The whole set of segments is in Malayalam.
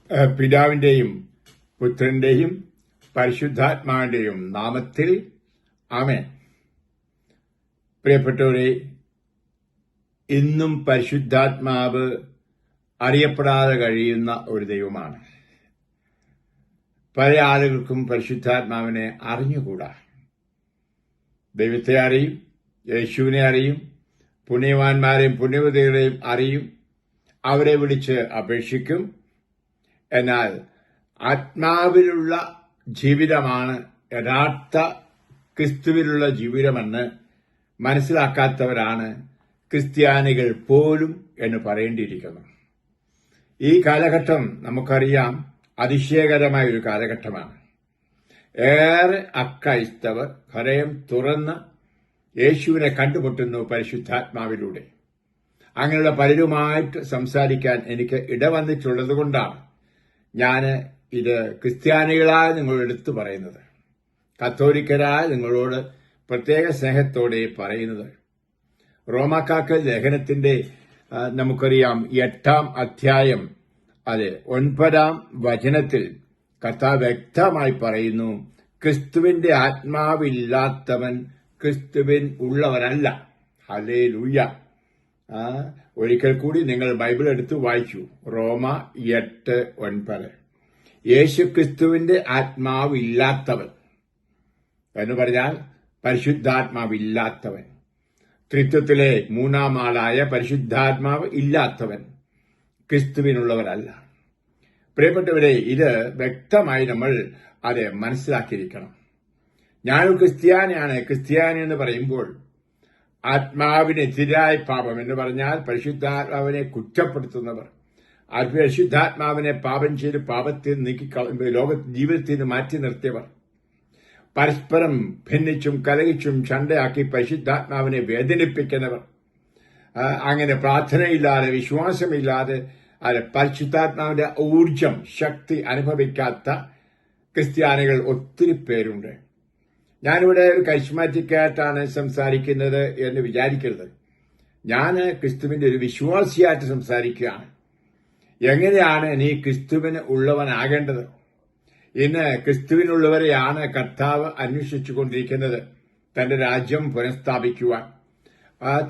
പിതാവിന്റെയും പുത്രന്റെയും പരിശുദ്ധാത്മാവിന്റെയും നാമത്തിൽ ആമേൻ. പ്രിയപ്പെട്ടവരെ, ഇന്നും പരിശുദ്ധാത്മാവ് അറിയപ്പെടാതെ കഴിയുന്ന ഒരു ദൈവമാണ്. പല ആളുകൾക്കും പരിശുദ്ധാത്മാവിനെ അറിഞ്ഞുകൂടാ. ദൈവത്തെ അറിയും, യേശുവിനെ അറിയും, പുണ്യവാന്മാരെയും പുണ്യവതികളെയും അറിയും, അവരെ വിളിച്ച് അപേക്ഷിക്കും. എന്നാൽ ആത്മാവിലുള്ള ജീവിതമാണ് യഥാർത്ഥ ക്രിസ്തുവിലുള്ള ജീവിതമെന്ന് മനസ്സിലാക്കാത്തവരാണ് ക്രിസ്ത്യാനികൾ പോലും എന്ന് പറയേണ്ടിയിരിക്കുന്നു. ഈ കാലഘട്ടം നമുക്കറിയാം, അതിശയകരമായ ഒരു കാലഘട്ടമാണ്. ഏറെ അക്രൈസ്തവർ ഹൃദയം തുറന്ന് യേശുവിനെ കണ്ടുമുട്ടുന്നു പരിശുദ്ധാത്മാവിലൂടെ. അങ്ങനെയുള്ള പലരുമായിട്ട് സംസാരിക്കാൻ എനിക്ക് ഇടവന്നിട്ടുള്ളത് കൊണ്ടാണ് ഞാൻ ഇത് ക്രിസ്ത്യാനികളായ നിങ്ങളോട് എടുത്തു പറയുന്നത്, കത്തോലിക്കരായ നിങ്ങളോട് പ്രത്യേക സ്നേഹത്തോടെ പറയുന്നത്. റോമാക്കാർക്ക് ലേഖനത്തിന്റെ നമുക്കറിയാം 8-ാം അധ്യായം 9-ാം വചനത്തിൽ കർത്താവ് വ്യക്തമായി പറയുന്നു, ക്രിസ്തുവിന്റെ ആത്മാവില്ലാത്തവൻ ക്രിസ്തുവിൻ ഉള്ളവനല്ല. ഹല്ലേലൂയ. ഒരിക്കൽ കൂടി നിങ്ങൾ ബൈബിൾ എടുത്ത് വായിച്ചു. റോമ 8:9. യേശു ക്രിസ്തുവിന്റെ ആത്മാവില്ലാത്തവൻ എന്ന് പറഞ്ഞാൽ പരിശുദ്ധാത്മാവില്ലാത്തവൻ, ത്രിത്വത്തിലെ മൂന്നാം ആളായ പരിശുദ്ധാത്മാവ് ഇല്ലാത്തവൻ ക്രിസ്തുവിനുള്ളവരല്ല. പ്രിയപ്പെട്ടവരെ, ഇത് വ്യക്തമായി നമ്മൾ മനസ്സിലാക്കിയിരിക്കണം. ഞാനൊരു ക്രിസ്ത്യാനിയാണ്. ക്രിസ്ത്യാനി എന്ന് പറയുമ്പോൾ ആത്മാവിനെതിരായ പാപം എന്ന് പറഞ്ഞാൽ പരിശുദ്ധാത്മാവിനെ കുറ്റപ്പെടുത്തുന്നവർ, പരിശുദ്ധാത്മാവിനെ പാപം ചെയ്ത് പാപത്തിൽ ജീവിതത്തിൽ നിന്ന് മാറ്റി നിർത്തിയവർ, പരസ്പരം ഭിന്നിച്ചും കലഹിച്ചും ചണ്ടയാക്കി പരിശുദ്ധാത്മാവിനെ വേദനിപ്പിക്കുന്നവർ, അങ്ങനെ പ്രാർത്ഥനയില്ലാതെ വിശ്വാസമില്ലാതെ പരിശുദ്ധാത്മാവിന്റെ ഊർജം ശക്തി അനുഭവിക്കാത്ത ക്രിസ്ത്യാനികൾ ഒത്തിരി പേരുണ്ട്. ഞാനിവിടെ ഒരു കരിസ്മാറ്റിക്കായിട്ടാണ് സംസാരിക്കുന്നത് എന്ന് വിചാരിക്കരുത്. ഞാൻ ക്രിസ്തുവിന്റെ ഒരു വിശ്വാസിയായിട്ട് സംസാരിക്കുകയാണ്. എങ്ങനെയാണ് നീ ക്രിസ്തുവിന് ഉള്ളവനാകേണ്ടത്? ഇന്ന് ക്രിസ്തുവിനുള്ളവരെയാണ് കർത്താവ് അന്വേഷിച്ചുകൊണ്ടിരിക്കുന്നത്, തന്റെ രാജ്യം പുനഃസ്ഥാപിക്കുവാൻ.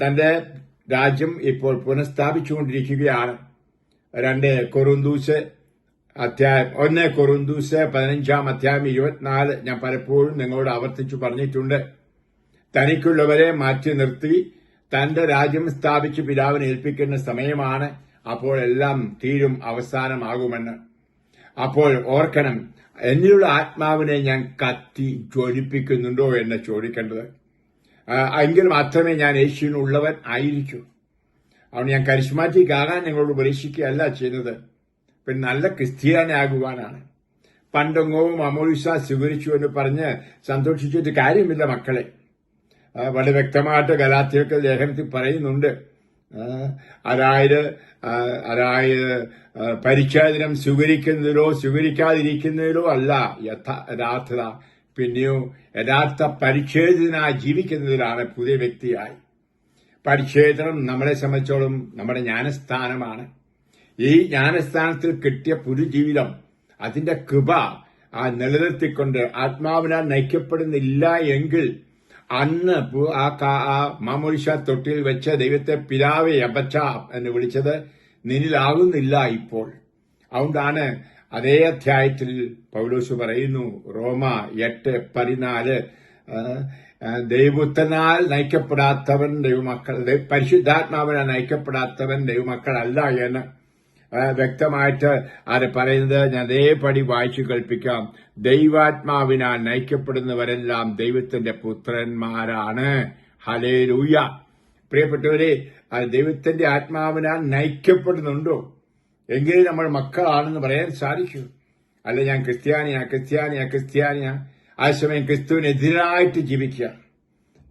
തന്റെ രാജ്യം ഇപ്പോൾ പുനഃസ്ഥാപിച്ചുകൊണ്ടിരിക്കുകയാണ്. 1 കൊറിന്തോസ് 15-ാം അധ്യായം 24 ഞാൻ പലപ്പോഴും നിങ്ങളോട് ആവർത്തിച്ചു പറഞ്ഞിട്ടുണ്ട്. തനിക്കുള്ളവരെ മാറ്റി നിർത്തി തന്റെ രാജ്യം സ്ഥാപിച്ച് പിതാവിനെ ഏൽപ്പിക്കുന്ന സമയമാണ്. അപ്പോൾ എല്ലാം തീരും, അവസാനമാകുമെന്ന്. അപ്പോൾ ഓർക്കണം, എന്നിലുള്ള ആത്മാവിനെ ഞാൻ കത്തി ജ്വലിപ്പിക്കുന്നുണ്ടോ എന്ന് ചോദിക്കേണ്ടത്. എങ്കിൽ മാത്രമേ ഞാൻ യേശുവിനുള്ളവൻ ആയിരിക്കൂ. അതുകൊണ്ട് ഞാൻ കരിസ്മാറ്റിക് ആകാൻ നിങ്ങളോട് ഉപദേശിക്കുകയല്ല ചെയ്യുന്നത്, പിന്നെ നല്ല ക്രിസ്ത്യാനിയാകുവാനാണ്. പണ്ടെങ്ങോ മാമോദിസ സ്വീകരിച്ചു എന്ന് പറഞ്ഞ് സന്തോഷിച്ചിട്ട് കാര്യമില്ല മക്കളെ. വളരെ വ്യക്തമായിട്ട് ഗലാത്യർക്ക് ലേഖനത്തിൽ പറയുന്നുണ്ട്. അതായത് പരിച്ഛേദനം സ്വീകരിക്കുന്നതിലോ സ്വീകരിക്കാതിരിക്കുന്നതിലോ അല്ല യഥാർത്ഥത, പിന്നെയോ യഥാർത്ഥ പരിച്ഛേദനായി ജീവിക്കുന്നതിലാണ് പുതിയ വ്യക്തിയായി. പരിച്ഛേദനം നമ്മളെ സംബന്ധിച്ചോളം നമ്മുടെ ജ്ഞാനസ്ഥാനമാണ്. ഈ ജ്ഞാനസ്ഥാനത്തിൽ കിട്ടിയ പുതുജീവിതം, അതിന്റെ കൃപ നിലനിർത്തിക്കൊണ്ട് ആത്മാവിനാൽ നയിക്കപ്പെടുന്നില്ല എങ്കിൽ അന്ന് ആ മാമോദിസ തൊട്ടിൽ വെച്ച ദൈവത്തെ പിതാവേ അപ്പച്ച എന്ന് വിളിച്ചത് നിന്നിലാകുന്നില്ല ഇപ്പോൾ. അതുകൊണ്ടാണ് അതേ അധ്യായത്തിൽ പൗലോസ് പറയുന്നു, റോമ 8:14, ദൈവപുത്രനാൽ നയിക്കപ്പെടാത്തവൻ ദൈവമക്കൾ, പരിശുദ്ധാത്മാവിനാൽ നയിക്കപ്പെടാത്തവൻ ദൈവമക്കളല്ല എന്ന് വ്യക്തമായിട്ട് പറയുന്നത്. ഞാൻ അതേപടി വായിച്ചു കേൾപ്പിക്കാം. ദൈവാത്മാവിനാൽ നയിക്കപ്പെടുന്നവരെല്ലാം ദൈവത്തിന്റെ പുത്രന്മാരാണ്. ഹല്ലേലൂയ. പ്രിയപ്പെട്ടവരെ, ദൈവത്തിന്റെ ആത്മാവിനാൽ നയിക്കപ്പെടുന്നുണ്ടോ എങ്കിലും നമ്മൾ മക്കളാണെന്ന് പറയാൻ സാധിക്കൂ. അല്ല, ഞാൻ ക്രിസ്ത്യാനിയാ അതേസമയം ക്രിസ്തുവിനെതിരായിട്ട് ജീവിക്കുക.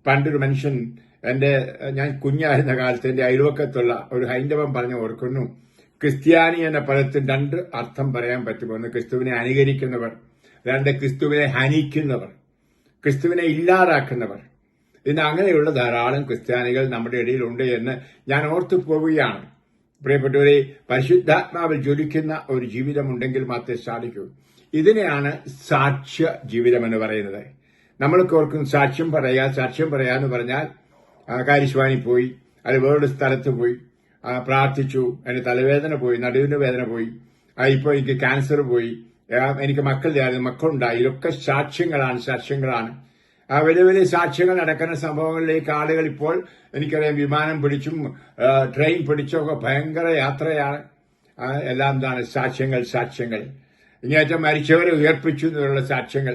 പണ്ടൊരു മനുഷ്യൻ ഞാൻ കുഞ്ഞായിരുന്ന കാലത്ത് എന്റെ അയൽവക്കത്തുള്ള ഒരു ഹൈന്ദവൻ പറഞ്ഞു ഓർക്കുന്നു, ക്രിസ്ത്യാനി എന്ന പദത്തിന് 2 അർത്ഥം പറയാൻ പറ്റും. ഒന്ന് ക്രിസ്തുവിനെ അനുകരിക്കുന്നവർ, 2 ക്രിസ്തുവിനെ ഹനിക്കുന്നവർ, ക്രിസ്തുവിനെ ഇല്ലാതാക്കുന്നവർ. ഇന്ന് അങ്ങനെയുള്ള ധാരാളം ക്രിസ്ത്യാനികൾ നമ്മുടെ ഇടയിലുണ്ട് എന്ന് ഞാൻ ഓർത്തു പോവുകയാണ്. പ്രിയപ്പെട്ടവരെ, പരിശുദ്ധാത്മാവിൽ ജ്വലിക്കുന്ന ഒരു ജീവിതമുണ്ടെങ്കിൽ മാത്രമേ സാധിക്കൂ. ഇതിനെയാണ് സാക്ഷ്യ ജീവിതം എന്ന് പറയുന്നത്. നമ്മൾക്ക് ഓർക്കും സാക്ഷ്യം പറയാന്ന് പറഞ്ഞാൽ കാര്യശ്വാനി പോയി, അത് വേറൊരു സ്ഥലത്ത് പോയി പ്രാർത്ഥിച്ചു, എന്റെ തലവേദന പോയി, നടുവിന് വേദന പോയി, ഇപ്പോൾ എനിക്ക് ക്യാൻസർ പോയി, എനിക്ക് മക്കളുണ്ടായി. ഇതൊക്കെ സാക്ഷ്യങ്ങളാണ്. വലിയ വലിയ സാക്ഷ്യങ്ങൾ നടക്കുന്ന സംഭവങ്ങളിലേക്ക് ആളുകൾ ഇപ്പോൾ എനിക്കറിയാം വിമാനം പിടിച്ചും ട്രെയിൻ പിടിച്ചും ഒക്കെ ഭയങ്കര യാത്രയാണ്. എല്ലാം എന്താണ് സാക്ഷ്യങ്ങൾ. ഇങ്ങേറ്റം മരിച്ചവരെ ഉയർപ്പിച്ചു എന്നുള്ള സാക്ഷ്യങ്ങൾ.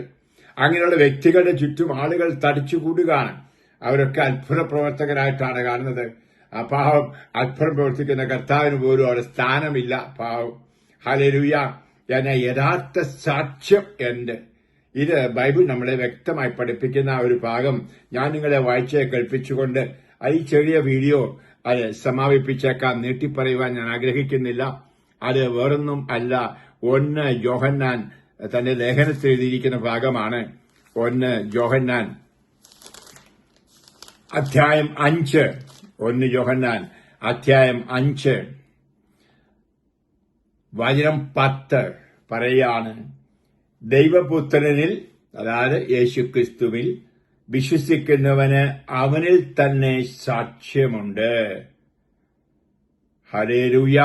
അങ്ങനെയുള്ള വ്യക്തികളുടെ ചുറ്റും ആളുകൾ തടിച്ചുകൂടുകയാണ്. അവരൊക്കെ അത്ഭുത പ്രവർത്തകരായിട്ടാണ് കാണുന്നത്. ആ പാവം അത്ഭുതം പ്രവർത്തിക്കുന്ന കർത്താവിന് പോലും അവിടെ സ്ഥാനമില്ല. പാവം. ഹല്ലേലൂയ. യഥാർത്ഥ സാക്ഷ്യം എന്ത്? ഇത് ബൈബിൾ നമ്മളെ വ്യക്തമായി പഠിപ്പിക്കുന്ന ഒരു ഭാഗം ഞാൻ നിങ്ങളെ വായിച്ച് കേൾപ്പിച്ചുകൊണ്ട് ഈ ചെറിയ വീഡിയോ അത് സമാപിപ്പിച്ചേക്കാം. നീട്ടിപ്പറയുവാൻ ഞാൻ ആഗ്രഹിക്കുന്നില്ല. അത് വേറൊന്നും അല്ല. 1 യോഹന്നാൻ തന്റെ ലേഖനത്തിൽ എഴുതിയിരിക്കുന്ന ഭാഗമാണ്. 1 യോഹന്നാൻ അധ്യായം 5. 1 യോഹന്നാൻ അധ്യായം 5 വചനം 10 പറയാണ്, ദൈവപുത്രനിൽ, അതായത് യേശുക്രിസ്തുവിൽ വിശ്വസിക്കുന്നവന് അവനിൽ തന്നെ സാക്ഷ്യമുണ്ട്. ഹല്ലേലൂയ.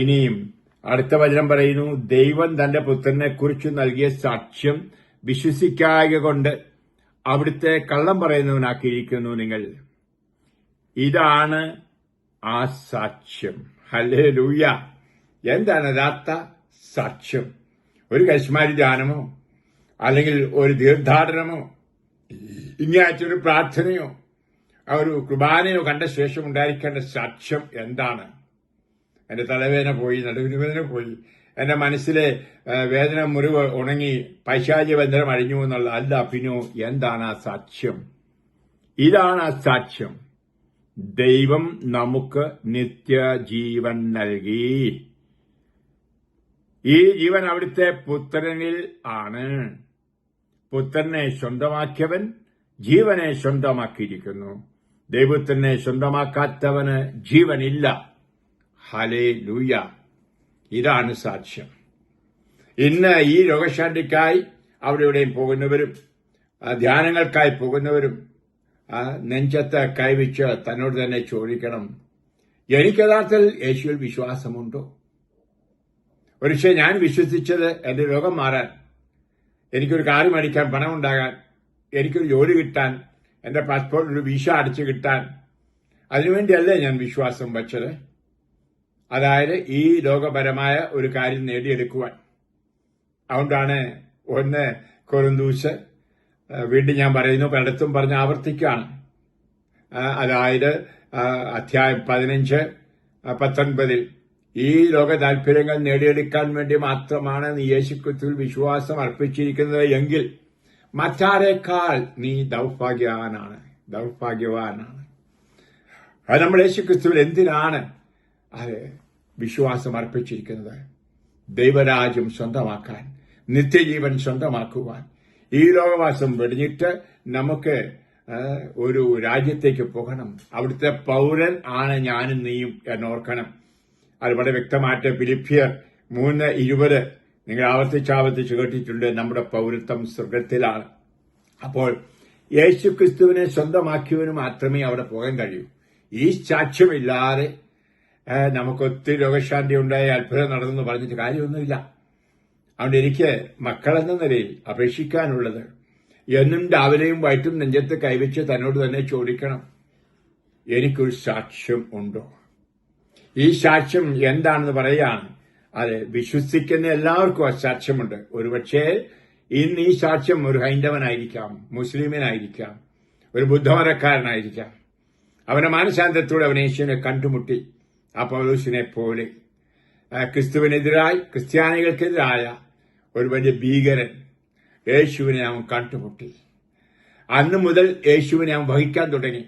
ഇനിയും അടുത്ത വചനം പറയുന്നു, ദൈവം തന്റെ പുത്രനെ കുറിച്ച് നൽകിയ സാക്ഷ്യം വിശ്വസിക്കായ കൊണ്ട് അവിടുത്തെ കള്ളം പറയുന്നവനാക്കിയിരിക്കുന്നു നിങ്ങൾ. ഇതാണ് ആ സാക്ഷ്യം. ഹല്ലേലൂയ. എന്താണ് യഥാർത്ഥ സാക്ഷ്യം? ഒരു കശ്മാരി ധ്യാനമോ അല്ലെങ്കിൽ ഒരു തീർത്ഥാടനമോ ഇങ്ങനൊരു പ്രാർത്ഥനയോ ഒരു കുർബാനയോ കണ്ട ശേഷം ഉണ്ടായിരിക്കേണ്ട സാക്ഷ്യം എന്താണ്? എന്റെ തലവേദന പോയി, നടുവിന് വേദന പോയി, എന്റെ മനസ്സിലെ വേദന മുറിവ് ഉണങ്ങി, പൈശാചിക ബന്ധനം അഴിഞ്ഞു എന്നുള്ള അല്ല. പിന്നോ എന്താണ് ആ സാക്ഷ്യം? ഇതാണ് ആ സാക്ഷ്യം. ദൈവം നമുക്ക് നിത്യജീവൻ നൽകി. ഈ ജീവൻ അവിടുത്തെ പുത്രനിൽ ആണ്. പുത്രനെ സ്വന്തമാക്കിയവൻ ജീവനെ സ്വന്തമാക്കിയിരിക്കുന്നു. ദൈവത്തിനെ സ്വന്തമാക്കാത്തവന് ജീവനില്ല. ഹല്ലേലൂയ. ഇതാണ് സാക്ഷ്യം. ഇന്ന് ഈ രോഗശാന്തിക്കായി അവിടെ ഇവിടെയും പോകുന്നവരും ധ്യാനങ്ങൾക്കായി പോകുന്നവരും നെഞ്ചത്ത് കൈവച്ച് തന്നോട് തന്നെ ചോദിക്കണം, എനിക്ക് യഥാർത്ഥത്തിൽ യേശുവിൽ വിശ്വാസമുണ്ടോ? ഒരുപക്ഷെ ഞാൻ വിശ്വസിച്ചത് എന്റെ രോഗം മാറാൻ, എനിക്കൊരു കാർ മേടിക്കാൻ പണമുണ്ടാകാൻ, എനിക്കൊരു ജോലി കിട്ടാൻ, എന്റെ പാസ്പോർട്ട് ഒരു വിസ അടിച്ചു കിട്ടാൻ, അതിനുവേണ്ടിയല്ലേ ഞാൻ വിശ്വാസം വച്ചത്. അതായത് ഈ ലോകപരമായ ഒരു കാര്യം നേടിയെടുക്കുവാൻ. അതുകൊണ്ടാണ് 1 കൊരിന്ത്യർ വീണ്ടും ഞാൻ പറയുന്നു, പലയിടത്തും പറഞ്ഞ് ആവർത്തിക്കുകയാണ്. അതായത് അധ്യായം 15, 19 ഈ ലോക താല്പര്യങ്ങൾ നേടിയെടുക്കാൻ വേണ്ടി മാത്രമാണ് നീ യേശുക്രിസ്തുവിൽ വിശ്വാസം അർപ്പിച്ചിരിക്കുന്നത് എങ്കിൽ മറ്റാരേക്കാൾ നീ ദൗർഭാഗ്യവാനാണ്. അത് നമ്മൾ യേശുക്രിസ്തുവിൽ എന്തിനാണ് വിശ്വാസം അർപ്പിച്ചിരിക്കുന്നത്? ദൈവരാജ്യം സ്വന്തമാക്കാൻ, നിത്യജീവൻ സ്വന്തമാക്കുവാൻ. ഈ ലോകവാസം വെടിഞ്ഞിട്ട് നമുക്ക് ഒരു രാജ്യത്തേക്ക് പോകണം. അവിടുത്തെ പൗരൻ ആണ് ഞാനും നീയും എന്നോർക്കണം. അത് വളരെ വ്യക്തമായിട്ട് ഫിലിപ്പിയർ 3:20 നിങ്ങൾ ആവർത്തിച്ച് കേട്ടിട്ടുണ്ട്. നമ്മുടെ പൗരത്വം സ്വർഗത്തിലാണ്. അപ്പോൾ യേശുക്രിസ്തുവിനെ സ്വന്തമാക്കിയവന് മാത്രമേ അവിടെ പോകാൻ കഴിയൂ. ഈ സാക്ഷ്യമില്ലാതെ നമുക്ക് ഒത്തിരി രോഗശാന്തി ഉണ്ടായി, അത്ഭുതം നടന്നെന്ന് പറഞ്ഞിട്ട് കാര്യമൊന്നുമില്ല. അതുകൊണ്ട് എനിക്ക് മക്കളെന്ന നിലയിൽ അപേക്ഷിക്കാനുള്ളത്, എന്നും രാവിലെയും വൈകിട്ടും നെഞ്ചത്ത് കൈവച്ച് തന്നോട് തന്നെ ചോദിക്കണം, എനിക്കൊരു സാക്ഷ്യം ഉണ്ടോ? ഈ സാക്ഷ്യം എന്താണെന്ന് പറയുകയാണ്. അത് വിശ്വസിക്കുന്ന എല്ലാവർക്കും ആ സാക്ഷ്യമുണ്ട്. ഒരുപക്ഷെ ഇന്ന് ഈ സാക്ഷ്യം ഒരു ഹൈന്ദവനായിരിക്കാം, മുസ്ലിമിനായിരിക്കാം, ഒരു ബുദ്ധമതക്കാരനായിരിക്കാം. അവന്റെ മാനസാന്തരത്തോടെ അവൻ യേശുവിനെ കണ്ടുമുട്ടി. ആ പൗലോസിനെ പോലെ ക്രിസ്ത്യാനികൾക്കെതിരായ ഒരു വലിയ ഭീകരൻ യേശുവിനെ അവൻ കണ്ടുമുട്ടി. അന്നു മുതൽ യേശുവിനെ അവൻ വഹിക്കാൻ തുടങ്ങി.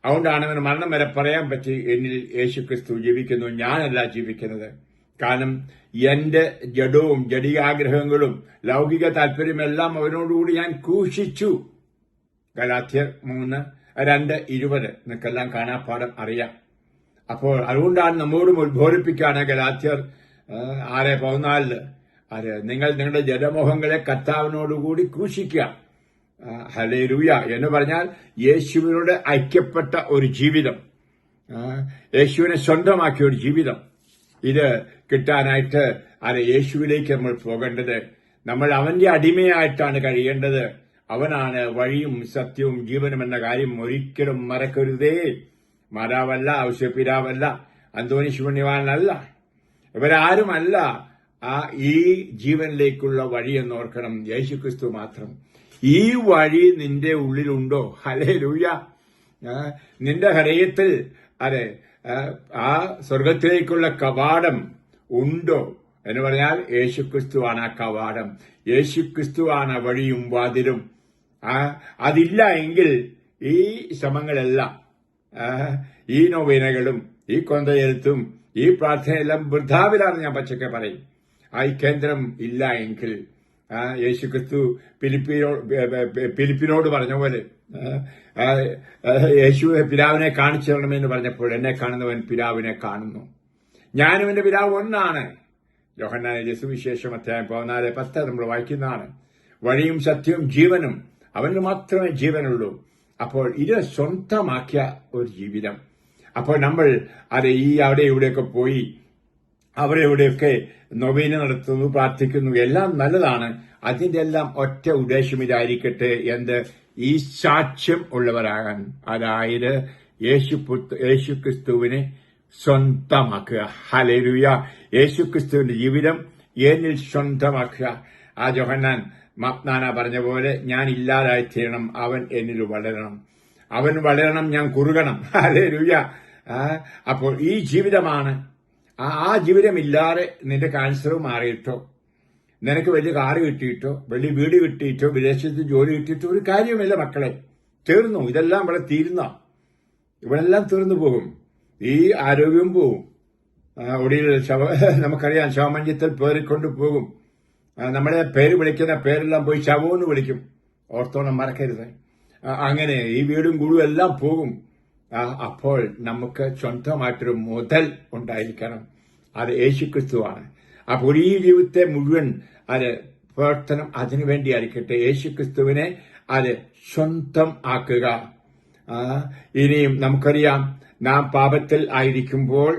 അതുകൊണ്ടാണ് അവന് മരണം വരെ പറയാൻ പറ്റി, എന്നിൽ യേശുക്രിസ്തു ജീവിക്കുന്നു, ഞാനല്ല ജീവിക്കുന്നത്. കാരണം എന്റെ ജഡവും ജഡികാഗ്രഹങ്ങളും ലൗകിക താല്പര്യമെല്ലാം അവനോടുകൂടി ഞാൻ ക്രൂശിച്ചു. ഗലാത്യർ 3:2-20 നിങ്ങൾക്കെല്ലാം കാണാപ്പാഠം അറിയാം. അപ്പോൾ അതുകൊണ്ടാണ് നമ്മോടും ഉത്ബോധിപ്പിക്കുകയാണ് ഗലാത്യർ 6:14 നിങ്ങൾ നിങ്ങളുടെ ജഡമോഹങ്ങളെ കർത്താവിനോടുകൂടി ക്രൂശിക്കുക. ഹല്ലേലൂയ എന്ന് പറഞ്ഞാൽ യേശുവിനോട് ഐക്യപ്പെട്ട ഒരു ജീവിതം, യേശുവിനെ സ്വന്തമാക്കിയ ഒരു ജീവിതം. ഇത് കിട്ടാനായിട്ട് യേശുവിലേക്ക് നമ്മൾ പോകേണ്ടത്. നമ്മൾ അവന്റെ അടിമയായിട്ടാണ് കഴിയേണ്ടത്. അവനാണ് വഴിയും സത്യവും ജീവനും എന്ന കാര്യം ഒരിക്കലും മറക്കരുതേ. മാതാവല്ല, ഔസേപ്പിതാവല്ല, അന്തോണി ശിവന്യവാനല്ല, ഇവരാരുമല്ല ഈ ജീവനിലേക്കുള്ള വഴി എന്നോർക്കണം. യേശുക്രിസ്തു മാത്രം. ഈ വഴി നിന്റെ ഉള്ളിലുണ്ടോ? ഹല്ലേലൂയ. നിന്റെ ഹൃദയത്തിൽ ആ സ്വർഗത്തിലേക്കുള്ള കവാടം ഉണ്ടോ എന്ന് പറഞ്ഞാൽ യേശുക്രിസ്തുവാണ് ആ കവാടം. യേശുക്രിസ്തുവാണ് വഴിയും വാതിലും. അതില്ല എങ്കിൽ ഈ ശ്രമങ്ങളെല്ലാം, ഈ നോവേനകളും ഈ കൊന്തയെഴുത്തും ഈ പ്രാർത്ഥനയെല്ലാം വൃഥാവിലാണ്. ഞാൻ പച്ചക്കെ പറയും. ഈ കേന്ദ്രം ഇല്ല എങ്കിൽ യേശുക്രിസ്തു ഫിലിപ്പിനോട് പറഞ്ഞ പോലെ യേശുവെ പിതാവിനെ കാണിച്ചു തരണമെന്ന് പറഞ്ഞപ്പോൾ എന്നെ കാണുന്നവൻ പിതാവിനെ കാണുന്നു, ഞാനും എന്റെ പിതാവ് ഒന്നാണ്. യോഹന്നാന്റെ സുവിശേഷം 14:10 നമ്മൾ വായിക്കുന്നതാണ്. വഴിയും സത്യവും ജീവനും, അവന് മാത്രമേ ജീവനുള്ളൂ. അപ്പോൾ ഇത് സ്വന്തമാക്കിയ ഒരു ജീവിതം. അപ്പോൾ നമ്മൾ അവിടെ ഇവിടെയൊക്കെ പോയി അവിടെ ഇവിടെയൊക്കെ നൊവേന നടത്തുന്നു, പ്രാർത്ഥിക്കുന്നു, എല്ലാം നല്ലതാണ്. അതിന്റെ എല്ലാം ഒറ്റ ഉദ്ദേശം ഇതായിരിക്കട്ടെ, ഈ സാക്ഷ്യം ഉള്ളവരാകാൻ. അതായത് യേശുക്രിസ്തുവിനെ സ്വന്തമാക്കുക. ഹല്ലേലൂയ. യേശുക്രിസ്തുവിന്റെ ജീവിതം എന്നിൽ സ്വന്തമാക്കുക. യോഹന്നാൻ മഗ്ദാന പറഞ്ഞ പോലെ, ഞാൻ ഇല്ലാതായി തീരണം, അവൻ എന്നിൽ വളരണം. അവൻ വളരണം, ഞാൻ കുറുകണം. ഹല്ലേലൂയ. അപ്പോൾ ഈ ജീവിതമാണ്. ആ ജീവിതമില്ലാതെ നിന്റെ ക്യാൻസർ മാറിയിട്ടോ, നിനക്ക് വലിയ കാറ് കിട്ടിയിട്ടോ, വലിയ വീട് കിട്ടിയിട്ടോ, വിദേശത്ത് ജോലി കിട്ടിയിട്ടോ ഒരു കാര്യമില്ല മക്കളെ. തീർന്നു. ഇതെല്ലാം ഇവിടെ ഇവിടെല്ലാം തീർന്നു പോകും. ഈ ആരോഗ്യവും പോകും. ഒടിയിൽ നമുക്കറിയാം, ശവമഞ്ചത്തിൽ പേറിക്കൊണ്ട് പോകും. നമ്മളെ പേര് വിളിക്കുന്ന പേരെല്ലാം പോയി ശവമെന്ന് വിളിക്കും. ഓർത്തോണം, മറക്കരുത്. അങ്ങനെ ഈ വീടും കൂടും എല്ലാം പോകും. അപ്പോൾ നമുക്ക് സ്വന്തമായിട്ടൊരു മുതൽ ഉണ്ടായിരിക്കണം. അത് യേശുക്രിസ്തുവാണ്. അപ്പോൾ ഈ ജീവിതത്തെ മുഴുവൻ പ്രവർത്തനം അതിനുവേണ്ടിയായിരിക്കട്ടെ. യേശുക്രിസ്തുവിനെ സ്വന്തം ആക്കുക. ഇനിയും നമുക്കറിയാം, നാം പാപത്തിൽ ആയിരിക്കുമ്പോൾ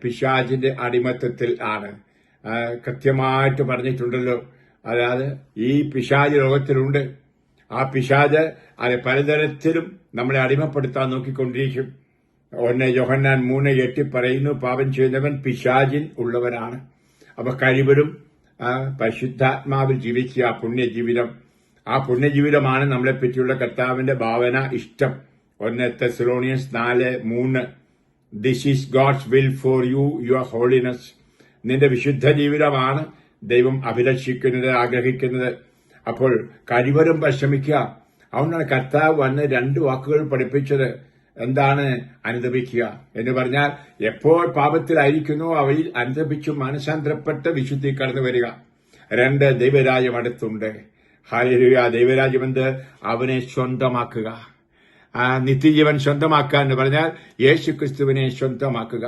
പിശാചിന്റെ അടിമത്തത്തിൽ ആണ്. കൃത്യമായിട്ട് പറഞ്ഞിട്ടുണ്ടല്ലോ. അതായത് ഈ പിശാച് ലോകത്തിലുണ്ട്. ആ പിശാച് പലതരത്തിലും നമ്മളെ അടിമപ്പെടുത്താൻ നോക്കിക്കൊണ്ടിരിക്കും. 1 യോഹന്നാൻ 3:8 പറയുന്നു, പാപം ചെയ്യുന്നവൻ പിശാചിൻ ഉള്ളവനാണ്. അപ്പൊ കഴിവരും പരിശുദ്ധാത്മാവിൽ ജീവിക്കുക പുണ്യജീവിതം. ആ പുണ്യജീവിതമാണ് നമ്മളെ പറ്റിയുള്ള കർത്താവിന്റെ ഭാവന, ഇഷ്ടം. 1 Thessalonians 4:3 this is God's will for you, your holiness. നിന്റെ വിശുദ്ധ ജീവിതമാണ് ദൈവം അഭിലഷിക്കുന്നത്, ആഗ്രഹിക്കുന്നത്. അപ്പോൾ കഴിവരും പരിശ്രമിക്കുക. അതുകൊണ്ടാണ് കർത്താവ് വന്ന് 2 വാക്കുകൾ പഠിപ്പിച്ചത്. എന്താണ്? അനുതപിക്കുക എന്ന് പറഞ്ഞാൽ എപ്പോൾ പാപത്തിലായിരിക്കുന്നോ അവയിൽ അനുതപിച്ചു മനസാന്തരപ്പെട്ട് വിശുദ്ധി കടന്നു വരിക. 2 ദൈവരാജ്യം അടുത്തുണ്ട്. ഹല്ലേലൂയ. ദൈവരാജ്യം അവനെ സ്വന്തമാക്കുക. നിത്യജീവൻ സ്വന്തമാക്കുക എന്ന് പറഞ്ഞാൽ യേശുക്രിസ്തുവിനെ സ്വന്തമാക്കുക.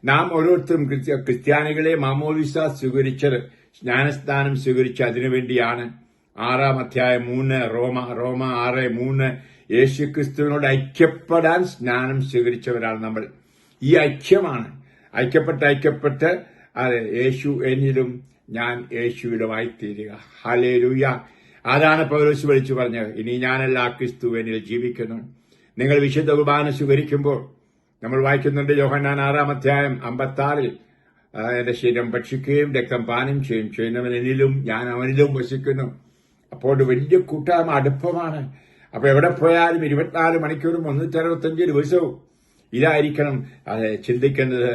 നാം ഓരോരുത്തരും ക്രിസ്ത്യാനികളെ മാമോദിസ സ്വീകരിച്ചത്, സ്നാനസ്നാനം സ്വീകരിച്ച അതിനുവേണ്ടിയാണ്. 6-ാം അധ്യായം 3 റോമ 6:3 യേശുക്രിസ്തുവിനോട് ഐക്യപ്പെടാൻ സ്നാനം സ്വീകരിച്ചവരാണ് നമ്മൾ. ഈ ഐക്യമാണ്. ഐക്യപ്പെട്ട് യേശു എന്നിലും ഞാൻ യേശുവിലുമായി തീരുക. ഹല്ലേലൂയ. അതാണ് പൗലോസ് വിളിച്ചു പറഞ്ഞത്, ഇനി ഞാനല്ല, ക്രിസ്തു എന്നിൽ ജീവിക്കുന്നു. നിങ്ങൾ വിശുദ്ധ കുർബാന സ്വീകരിക്കുമ്പോൾ നമ്മൾ വായിക്കുന്നുണ്ട്, യോഹന്നാൻ 6-ാം അധ്യായം 56 എന്റെ ശരീരം ഭക്ഷിക്കുകയും രക്തം പാനം ചെയ്യുന്നവൻ എന്നിലും ഞാൻ അവനിലും വസിക്കുന്നു. അപ്പോൾ വലിയ കൂട്ടായ്മ, അടുപ്പമാണ്. അപ്പൊ എവിടെ പോയാലും 24 മണിക്കൂറും 365 ദിവസവും ഇതായിരിക്കണം ചിന്തിക്കുന്നത്.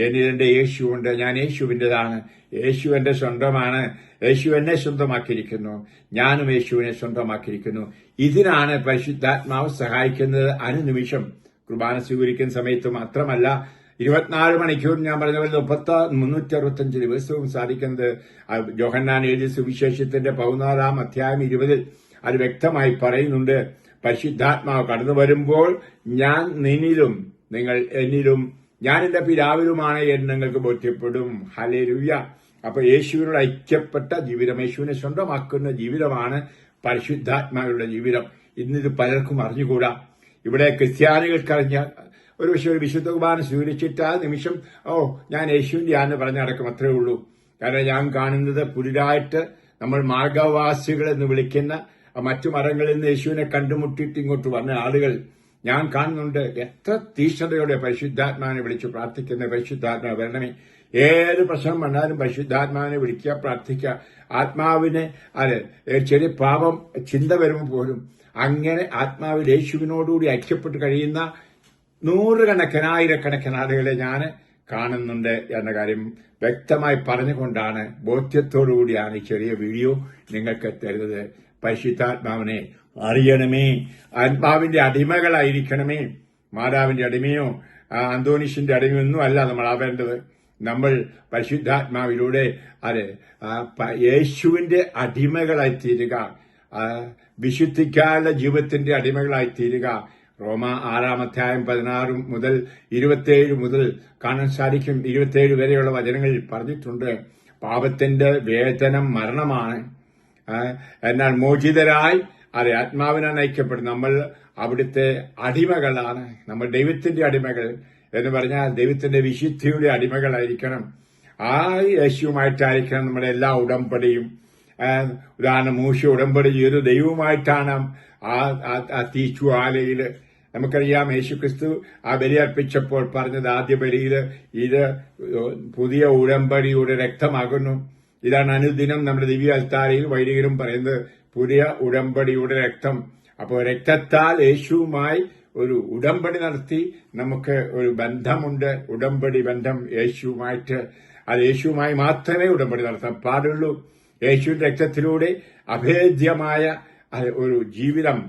എന്നിൽ എന്റെ യേശുവുണ്ട്, ഞാൻ യേശുവിൻ്റെതാണ്, യേശു എന്റെ സ്വന്തമാണ്, യേശു എന്നെ സ്വന്തമാക്കിയിരിക്കുന്നു, ഞാനും യേശുവിനെ സ്വന്തമാക്കിയിരിക്കുന്നു. ഇതിനാണ് പരിശുദ്ധാത്മാവ് സഹായിക്കുന്നത്. അനുനിമിഷം കുർബാന സ്വീകരിക്കുന്ന സമയത്ത് മാത്രമല്ല, 24 മണിക്കൂർ ഞാൻ പറഞ്ഞ പോലെ 365 ദിവസവും സാധിക്കുന്നത്. യോഹന്നാൻ എഴുതിയ സുവിശേഷത്തിന്റെ 14-ാം അധ്യായം 20 അത് വ്യക്തമായി പറയുന്നുണ്ട്. പരിശുദ്ധാത്മാവ് കടന്നു വരുമ്പോൾ ഞാൻ നിന്നിലും നിങ്ങൾ എന്നിലും ഞാൻ എന്റെ പിതാവിലുമാണ് എന്ന് നിങ്ങൾക്ക് ബോധ്യപ്പെടും. ഹല്ലേലൂയ. അപ്പൊ യേശുവിനോട് ഐക്യപ്പെട്ട ജീവിതം, യേശുവിനെ സ്വന്തമാക്കുന്ന ജീവിതമാണ് പരിശുദ്ധാത്മാവിലുള്ള ജീവിതം. ഇന്നിത് പലർക്കും അറിഞ്ഞുകൂടാ. ഇവിടെ ക്രിസ്ത്യാനികൾക്കറിഞ്ഞ ഒരു വിശുദ്ധ കുർബാന സ്വീകരിച്ചിട്ട് ആ നിമിഷം ഞാൻ യേശുവിന്റെ ആണെന്ന് പറഞ്ഞ് നടക്കും, അത്രേ ഉള്ളൂ. കാരണം ഞാൻ കാണുന്നത് പുതിയതായിട്ട് നമ്മൾ മാർഗവാസികൾ എന്ന് വിളിക്കുന്ന മറ്റു മതങ്ങളിൽ നിന്ന് യേശുവിനെ കണ്ടുമുട്ടിയിട്ട് ഇങ്ങോട്ട് വന്ന ആളുകൾ ഞാൻ കാണുന്നുണ്ട്. എത്ര തീഷ്ണതയോടെ പരിശുദ്ധാത്മാവിനെ വിളിച്ച് പ്രാർത്ഥിക്കുന്ന, പരിശുദ്ധാത്മാവ് വരണമേ. ഏത് പ്രശ്നം വന്നാലും പരിശുദ്ധാത്മാവിനെ വിളിക്കുക, പ്രാർത്ഥിക്കുക. ആത്മാവിനെ ചെറിയ പാപം ചിന്ത വരുമ്പോൾ പോലും അങ്ങനെ ആത്മാവിൽ യേശുവിനോടുകൂടി ഐക്യപ്പെട്ട് കഴിയുന്ന നൂറുകണക്കിന് ആയിരക്കണക്കിന് ആളുകളെ ഞാൻ കാണുന്നുണ്ട് എന്ന കാര്യം വ്യക്തമായി പറഞ്ഞുകൊണ്ടാണ്, ബോധ്യത്തോടുകൂടിയാണ് ഈ ചെറിയ വീഡിയോ നിങ്ങൾക്ക് തരുന്നത്. പരിശുദ്ധാത്മാവിനെ അറിയണമേ, ആത്മാവിന്റെ അടിമകളായിരിക്കണമേ. മാതാവിന്റെ അടിമയോ അന്തോണീസിന്റെ അടിമയൊന്നും അല്ല നമ്മൾ ആവേണ്ടത്. നമ്മൾ പരിശുദ്ധാത്മാവിലൂടെ യേശുവിന്റെ അടിമകളായി തീരുക, വിശുദ്ധിക്കാനുള്ള ജീവിതത്തിന്റെ അടിമകളായി തീരുക. റോമ 6-16 മുതൽ 27 മുതൽ കാണാൻ സാധിക്കും. 27 വരെയുള്ള വചനങ്ങളിൽ പറഞ്ഞിട്ടുണ്ട്, പാപത്തിന്റെ വേതനം മരണമാണ്. എന്നാൽ മോചിതരായി ആത്മാവിനാണ് ഐക്യപ്പെടുന്നത്. നമ്മൾ അവിടുത്തെ അടിമകളാണ്. നമ്മൾ ദൈവത്തിന്റെ അടിമകൾ എന്ന് പറഞ്ഞാൽ ദൈവത്തിന്റെ വിശുദ്ധിയുടെ അടിമകളായിരിക്കണം. ആ യേശുവുമായിട്ടായിരിക്കണം നമ്മുടെ എല്ലാ ഉടമ്പടിയും. ഉദാഹരണം, മൂശ ഉടമ്പടി ചെയ്തു ദൈവവുമായിട്ടാണ്. ആ തീച്ചുവാലയില് നമുക്കറിയാം, യേശുക്രിസ്തു ആ ബലി അർപ്പിച്ചപ്പോൾ പറഞ്ഞത് ആദ്യ ബലിയിൽ, ഇത് പുതിയ ഉടമ്പടിയുടെ രക്തമാകുന്നു. ഇതാണ് അനുദിനം നമ്മുടെ ദിവ്യ അൽത്താരയിൽ വൈദികരും പറയുന്നത്, പുതിയ ഉടമ്പടിയുടെ രക്തം. അപ്പോൾ രക്തത്താൽ യേശുവുമായി ഒരു ഉടമ്പടി നടത്തി നമുക്ക് ഒരു ബന്ധമുണ്ട്, ഉടമ്പടി ബന്ധം യേശുവുമായിട്ട്. അത് യേശുവുമായി മാത്രമേ ഉടമ്പടി നടത്താൻ പാടുള്ളൂ. യേശുവിന്റെ രക്തത്തിലൂടെ അഭേദ്യമായ ഒരു ജീവിതം,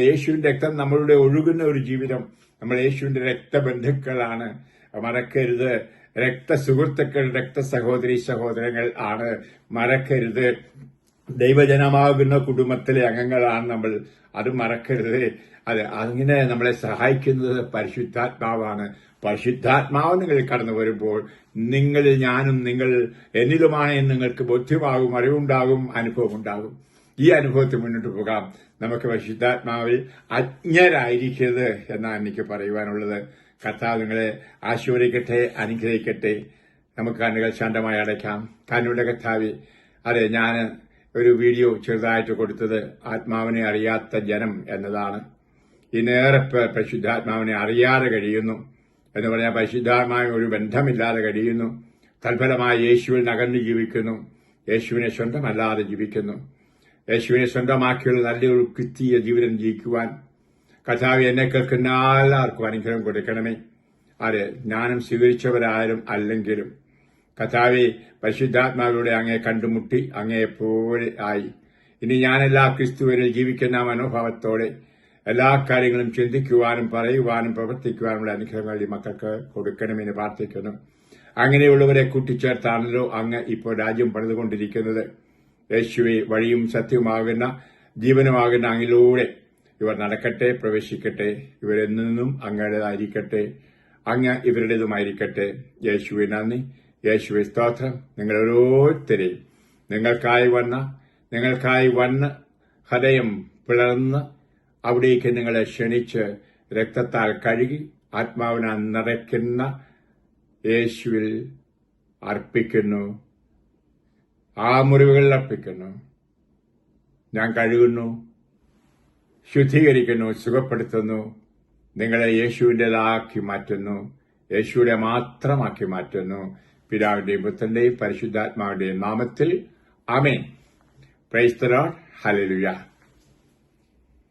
യേശുവിന്റെ രക്തം നമ്മളുടെ ഒഴുകുന്ന ഒരു ജീവിതം. നമ്മൾ യേശുവിന്റെ രക്തബന്ധുക്കളാണ്, മറക്കരുത്. രക്തസുഹൃത്തുക്കൾ, രക്തസഹോദരി സഹോദരങ്ങൾ ആണ്, മറക്കരുത്. ദൈവജനമാകുന്ന കുടുംബത്തിലെ അംഗങ്ങളാണ് നമ്മൾ, അത് മറക്കരുത്. അങ്ങനെ നമ്മളെ സഹായിക്കുന്നത് പരിശുദ്ധാത്മാവാണ്. പരിശുദ്ധാത്മാവ് നിങ്ങൾ കടന്നു വരുമ്പോൾ നിങ്ങളിൽ ഞാനും നിങ്ങൾ എന്നിലുമാണ് എന്ന് നിങ്ങൾക്ക് ബോധ്യമാകും, അറിവുണ്ടാകും, അനുഭവം ഉണ്ടാകും. ഈ അനുഭവത്തിൽ മുന്നോട്ട് പോകാം. നമുക്ക് പരിശുദ്ധാത്മാവിൽ അജ്ഞരായിരിക്കരുത് എന്നാണ് എനിക്ക് പറയുവാനുള്ളത്. കർത്താവ് നിങ്ങളെ ആശീർവദിക്കട്ടെ, അനുഗ്രഹിക്കട്ടെ. നമുക്ക് കണ്ണുകൾ ശാന്തമായി അടയ്ക്കാം. കണ്ണുകളുടെ കർത്താവേ, ഞാൻ ഒരു വീഡിയോ ചെറുതായിട്ട് കൊടുത്തത് ആത്മാവിനെ അറിയാത്ത ജനം എന്നതാണ്. ഇന്നേറെ പേർ പരിശുദ്ധാത്മാവിനെ അറിയാതെ കഴിയുന്നു എന്ന് പറഞ്ഞാൽ പരിശുദ്ധാത്മാവിന് ഒരു ബന്ധമില്ലാതെ കഴിയുന്നു. തൽഫലമായി യേശുവിൽ അകന്നു ജീവിക്കുന്നു, യേശുവിനെ സ്വന്തമല്ലാതെ ജീവിക്കുന്നു. യേശുവിനെ സ്വന്തമാക്കിയുള്ള നല്ലൊരു ക്രിസ്തീയ ജീവിതം ജീവിക്കുവാൻ കർത്താവ് എന്നെ കേൾക്കുന്ന എല്ലാവർക്കും അനുഗ്രഹം കൊടുക്കണമേ. ജ്ഞാനം സ്വീകരിച്ചവരാരും അല്ലെങ്കിലും കർത്താവെ, പരിശുദ്ധാത്മാവിലൂടെ അങ്ങയെ കണ്ടുമുട്ടി അങ്ങയെപ്പോലെ ആയി ഇനി ഞാനെല്ലാ ക്രിസ്തുവിനിൽ ജീവിക്കുന്ന മനോഭാവത്തോടെ എല്ലാ കാര്യങ്ങളും ചിന്തിക്കുവാനും പറയുവാനും പ്രവർത്തിക്കുവാനുള്ള അനുഗ്രഹങ്ങൾ ഈ മക്കൾക്ക് കൊടുക്കണമെന്ന് പ്രാർത്ഥിക്കുന്നു. അങ്ങനെയുള്ളവരെ കൂട്ടിച്ചേർത്താണല്ലോ അങ്ങ് ഇപ്പോൾ രാജ്യം പണിതുകൊണ്ടിരിക്കുന്നത്. യേശുവെ, വഴിയും സത്യവുമാകുന്ന ജീവനുമാകുന്ന അങ്ങിലൂടെ ഇവർ നടക്കട്ടെ, പ്രവേശിക്കട്ടെ. ഇവരെന്നും അങ്ങയുടേതായിരിക്കട്ടെ, അങ്ങ് ഇവരുടേതുമായിരിക്കട്ടെ. യേശുവെ നന്ദി, യേശുവെ സ്തോത്രം. നിങ്ങൾ ഓരോരുത്തരെയും നിങ്ങൾക്കായി വന്ന് ഹൃദയം പിളർന്ന് അവിടേക്ക് നിങ്ങളെ ക്ഷണിച്ച് രക്തത്താൽ കഴുകി ആത്മാവിനാൽ നിറയ്ക്കുന്ന യേശുവിൽ അർപ്പിക്കുന്നു. ആ മുറിവുകളിൽ അർപ്പിക്കുന്നു. ഞാൻ കഴുകുന്നു, ശുദ്ധീകരിക്കുന്നു, സുഖപ്പെടുത്തുന്നു. നിങ്ങളെ യേശുവിൻ്റെതാക്കി മാറ്റുന്നു, യേശുവിനെ മാത്രമാക്കി മാറ്റുന്നു. പിതാവിന്റെയും പുത്രന്റെയും പരിശുദ്ധാത്മാവിന്റെയും നാമത്തിൽ ആമേൻ. Praise the Lord. ഹല്ലേലൂയ.